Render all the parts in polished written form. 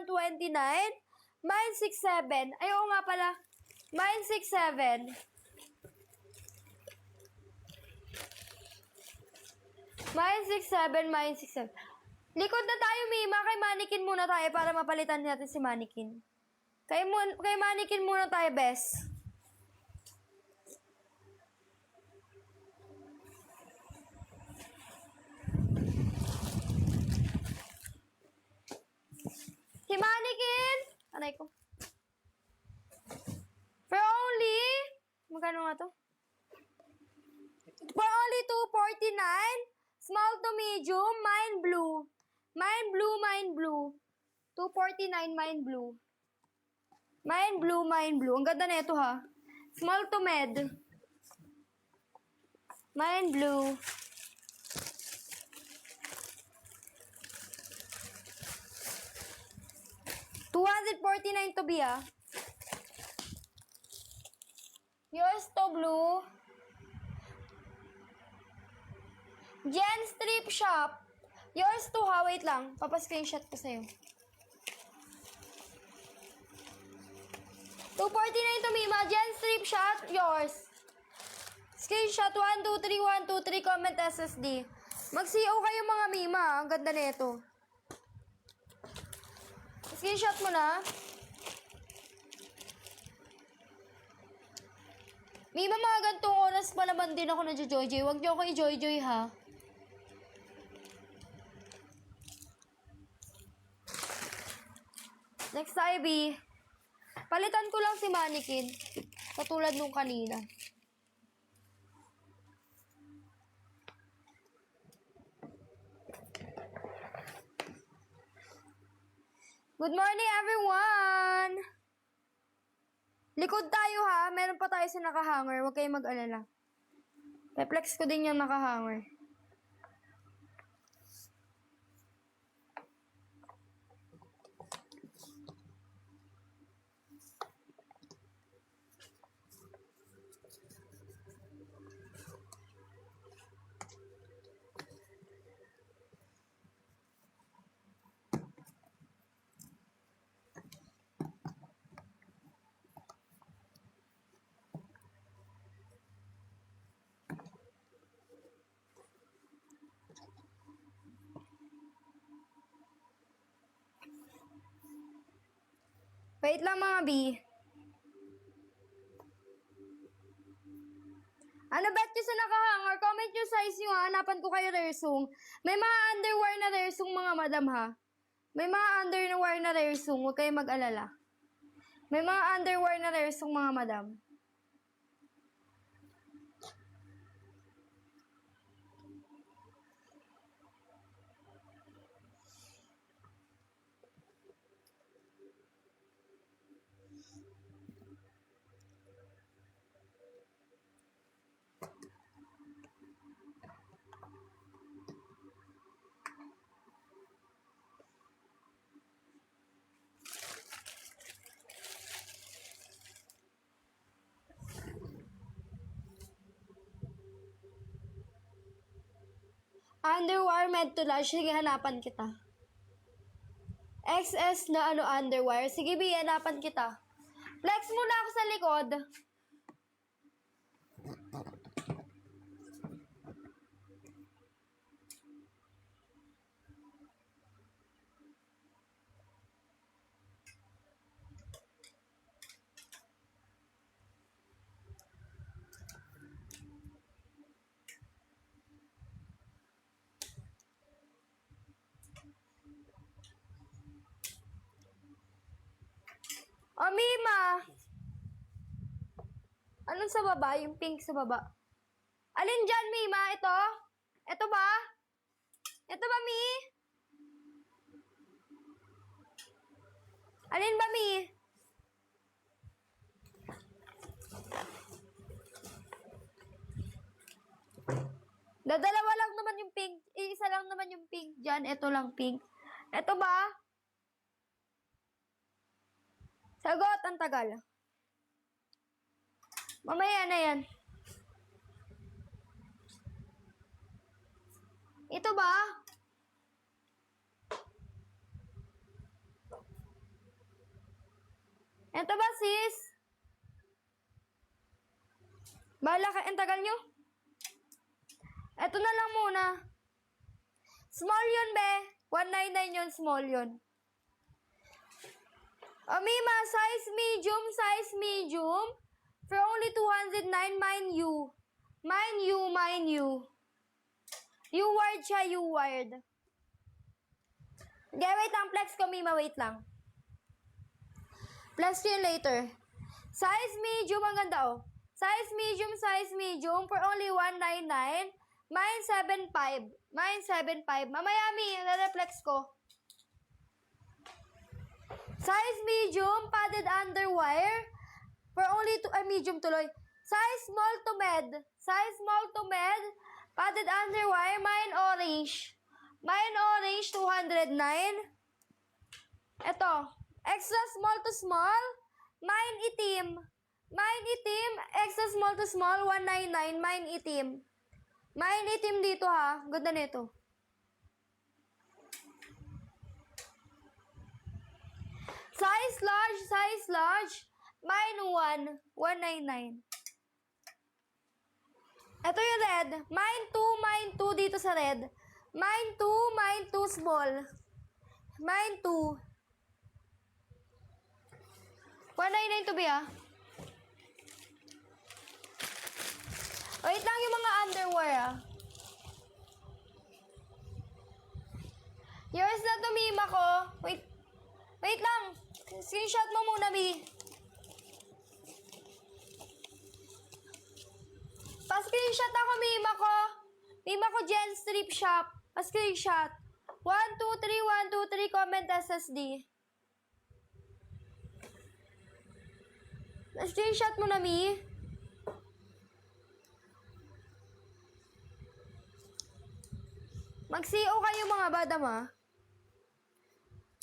129. Minus 67. Ay, oo nga pala. Minus 67. Minus 67, minus 67. Likod na tayo, Mima. Kay Mannequin muna tayo para mapalitan natin si Mannequin. Kay Mannequin muna tayo, best. Si Mannequin! Aray ko. For only... Magkano nga to? For only 249. Small to medium, mine blue. Mine blue, mine blue. 249, mine blue. Mine blue, mine blue. Ang ganda na ito, ha. Small to med. Mine blue. $249 to be, ah. Yours to blue. Jen Strip Shop. Yours to, ha. Wait lang. Papa-screenshot ko sa'yo. 249 to Mima. Jen Strip Shop. Yours. Screenshot 123, 123. Comment SSD. Mag-CO kayo mga Mima. Ang ganda nito. Screenshot mo na. Mima, mga gantong oras pa naman din ako na Joy-Joy. Huwag niyo ako i-Joy-Joy, ha. Next tayo, B. Palitan ko lang si Mannequin. Katulad nung kanina. Good morning, everyone! Likod tayo, ha. Meron pa tayo sa nakahanger. Huwag kayong mag-alala. Reflex ko din yung nakahanger. Wait lang mga B. Ano bet nyo sa nakahanger? Comment nyo size nyo, ha. Hanapan ko kayo rersung. May mga underwear na rersung mga madam, ha. May mga underwear na rersung. Huwag kayong mag-alala. May mga underwear na rersung mga madam. Underwear med to large. Sige, hanapan kita. XS na underwear. Sige, B, hanapan kita. Flex muna ako sa likod. Oh, Mima! Anong sa baba? Yung pink sa baba. Alin dyan, Mima? Ito? Ito ba? Ito ba, Mi? Alin ba, Mi? Dadalawa lang naman yung pink. Isa lang naman yung pink dyan. Ito lang pink. Ito ba? Sagot, ang tagal. Mamaya na yan. Ito ba? Ito ba, sis? Bahala ka, ang tagal nyo. Ito na lang muna. Small yun, be. 199 yun, small yun. Mima, size medium. For only 209, mine you. Mine you. You wired siya, you wired. Okay, wait lang, flex ko, Mima, wait lang. Flex ko yun later. Size medium, ang ganda, oh. Size medium, for only 199. Mine 7.5. Mine 7.5. Mamaya, Mi, na-reflex ko. Size medium, padded underwire. For only medium tuloy. Size small to med. Size small to med. Padded underwire. Mine orange. Mine orange, 209. Ito. Extra small to small. Mine itim. Mine itim. Extra small to small, 199. Mine itim. Mine itim dito ha. Ganda nito. Size large. Mine 199. Ito yung red. Mine 2 dito sa red. Mine 2 small. Mine 2. 199 to be ah. Wait lang yung mga underwear ah. Yours na to, Mima ko. Wait lang. Screenshot mo muna, Mi. Pa-screenshot ako, Mima ko. Mima ko, Jen Strip Shop. Pa-screenshot. 123 comment SSD. Pa-screenshot mo na, Mi. Mag-CO kayo mga badam, ha?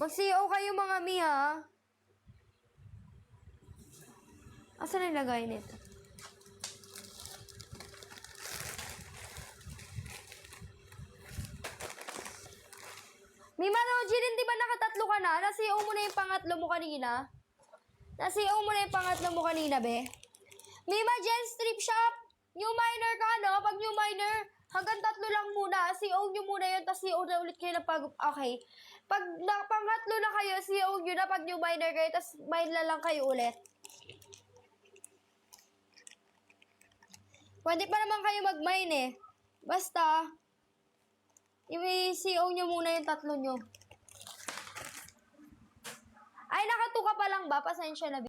Mag-CO kayo mga Mi, ha? Asan nilagay nito? Mima Rojin, di ba nakatatlo ka na? Na-CO mo na yung pangatlo mo kanina? Na-CO mo na yung pangatlo mo kanina, be? Mima Jen Strip Shop! New miner ka, no? Pag new miner, hanggang 3 lang muna. CO nyo muna yun, tapos CO na ulit kayo na pag... Okay. Pag pangatlo na kayo, CO nyo na pag new miner kayo, tapos mine na lang kayo ulit. Pwede pa naman kayo mag-mine eh. Basta, i-CO nyo muna yung 3 nyo. Ay, nakatuka pa lang ba? Pasensya na.